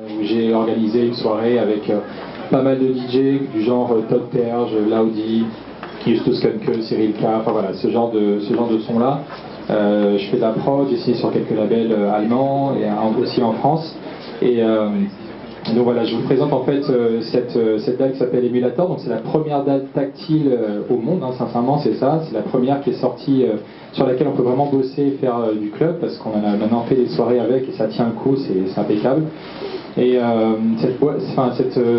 où j'ai organisé une soirée avec pas mal de DJ du genre Todd Terje, Laudi, Justus Kunke, Cyril K, enfin voilà, ce genre de son là. Je fais de la prod, j'ai signé sur quelques labels allemands et aussi en France. Et donc voilà, je vous présente en fait cette DAC qui s'appelle Emulator. Donc c'est la première DAC tactile au monde, hein, sincèrement c'est ça. C'est la première qui est sortie, sur laquelle on peut vraiment bosser et faire du club, parce qu'on a maintenant fait des soirées avec et ça tient le coup, c'est impeccable. Et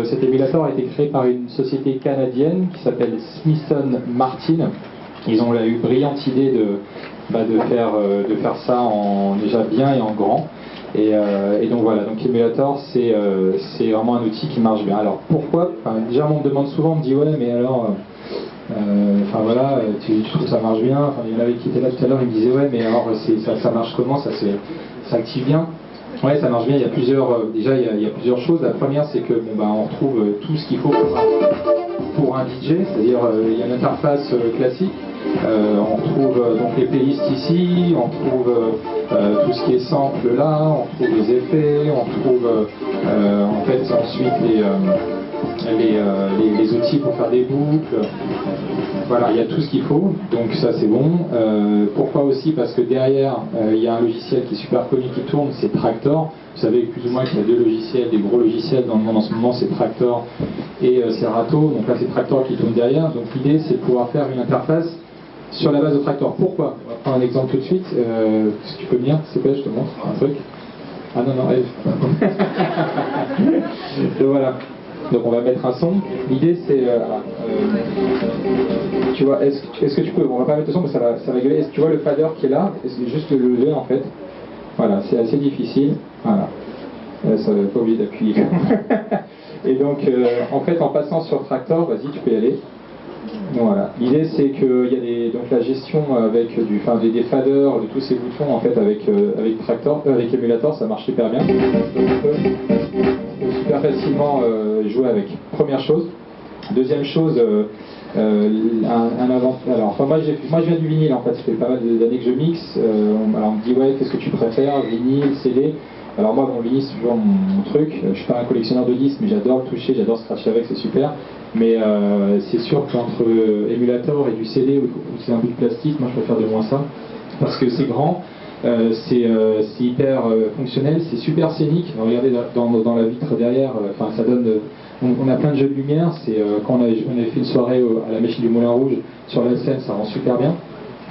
cet émulator a été créé par une société canadienne qui s'appelle Smithson Martin. Ils ont eu brillante idée de faire ça déjà bien et en grand. Et donc voilà, donc Emulator c'est vraiment un outil qui marche bien. Alors pourquoi, déjà on me demande souvent, on me dit ouais mais alors voilà, tu trouves que ça marche bien, il y en avait qui étaient là tout à l'heure, ils me disaient ouais mais alors ça marche comment, ça active bien? Ouais, ça marche bien, il y a plusieurs choses. La première c'est que on retrouve tout ce qu'il faut pour un DJ, c'est-à-dire il y a une interface classique. On retrouve donc les playlists ici, on retrouve tout ce qui est sample là, on retrouve les effets, on retrouve en fait ensuite les outils pour faire des boucles. Voilà, il y a tout ce qu'il faut, donc ça c'est bon. Pourquoi aussi? Parce que derrière, il y a un logiciel qui est super connu qui tourne, c'est Traktor. Vous savez plus ou moins qu'il y a deux logiciels, des gros logiciels dans le monde en ce moment, c'est Traktor et Serato. Donc là c'est Traktor qui tourne derrière. Donc l'idée c'est de pouvoir faire une interface sur la base de Traktor. Pourquoi? On va prendre un exemple tout de suite. Si tu peux venir, s'il te plaît, je te montre un truc. Ah non, Eve. Donc voilà. Donc on va mettre un son. L'idée c'est... tu vois, est-ce que tu peux... On va pas mettre le son, mais ça va gueuler. Est-ce que tu vois le fader qui est là? Est-ce que juste le lever en fait? Voilà, c'est assez difficile. Voilà. Ça va pas oublier d'appuyer. Et donc, en fait, en passant sur Traktor, vas-y, tu peux y aller. Voilà. L'idée c'est qu'il y a donc la gestion avec des faders, de tous ces boutons en fait avec Traktor, avec Emulator, ça marche super bien. Donc on peut super facilement jouer avec. Première chose. Deuxième chose, alors moi je viens du vinyle en fait, ça fait pas mal d'années que je mixe. Alors on me dit ouais, qu'est-ce que tu préfères, vinyle, CD? Alors moi mon vinyle c'est toujours mon truc, je suis pas un collectionneur de disques mais j'adore le toucher, j'adore scratcher avec, c'est super. Mais c'est sûr qu'entre émulator et du CD où c'est un bout de plastique, moi je préfère de moins ça, parce que c'est grand, c'est hyper fonctionnel, c'est super scénique. Regardez dans la vitre derrière, ça donne... on a plein de jeux de lumière, quand on avait fait une soirée à la Machine du Moulin Rouge, sur la scène ça rend super bien,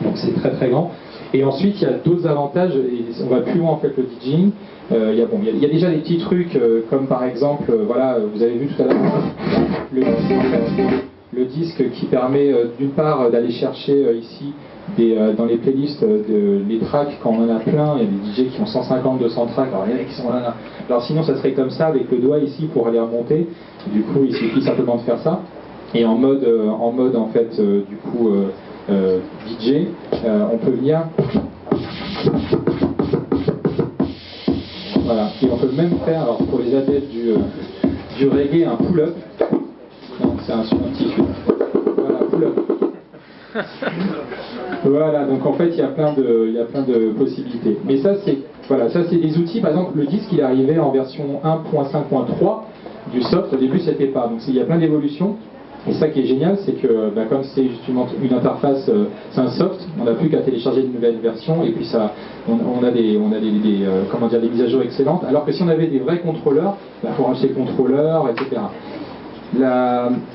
donc c'est très très grand. Et ensuite il y a d'autres avantages, et on va plus loin en fait le DJing. Il y a déjà des petits trucs comme par exemple, voilà, vous avez vu tout à l'heure le disque qui permet d'une part d'aller chercher ici dans les playlists les tracks quand on en a plein. Il y a des DJ qui ont 150, 200 tracks, alors il y en a qui sont là. Alors sinon ça serait comme ça avec le doigt ici pour aller remonter. Du coup il suffit simplement de faire ça. Et en mode en fait du coup DJ, on peut venir. Voilà. Et on peut même faire, alors pour les adeptes du reggae, un pull-up. Donc c'est un petit truc. Voilà, pull-up. Voilà, donc en fait il y a plein de possibilités. Mais ça c'est des outils, par exemple le disque il est arrivé en version 1.5.3 du soft, au début c'était pas. Donc il y a plein d'évolutions. Et ça qui est génial, c'est que comme c'est justement une interface, c'est un soft, on n'a plus qu'à télécharger une nouvelle version et puis on a des mises à jour excellentes. Alors que si on avait des vrais contrôleurs, il faut racheter le contrôleur, etc.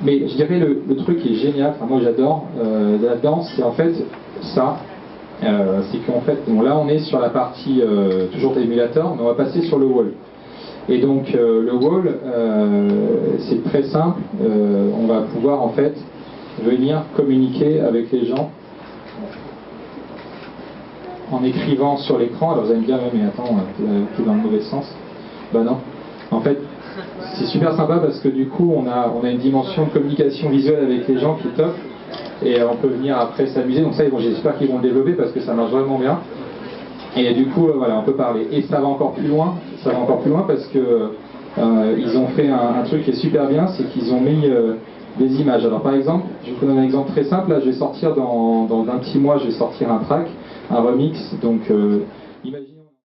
Mais je dirais le truc qui est génial, moi j'adore là-dedans, c'est en fait ça. C'est qu'en fait, là on est sur la partie toujours d'émulateur, mais on va passer sur le wall. Et donc le wall, c'est très simple, on va pouvoir en fait venir communiquer avec les gens en écrivant sur l'écran. Alors vous allez me dire, mais attends, t'es dans le mauvais sens. Bah non, en fait c'est super sympa parce que du coup on a une dimension de communication visuelle avec les gens qui est top, et on peut venir après s'amuser. Donc ça j'espère qu'ils vont le développer parce que ça marche vraiment bien. Et du coup, voilà, on peut parler. Et ça va encore plus loin. Parce que ils ont fait un truc qui est super bien, c'est qu'ils ont mis des images. Alors par exemple, je vous donne un exemple très simple. Là, je vais sortir dans un petit mois, je vais sortir un track, un remix. Donc, imaginez.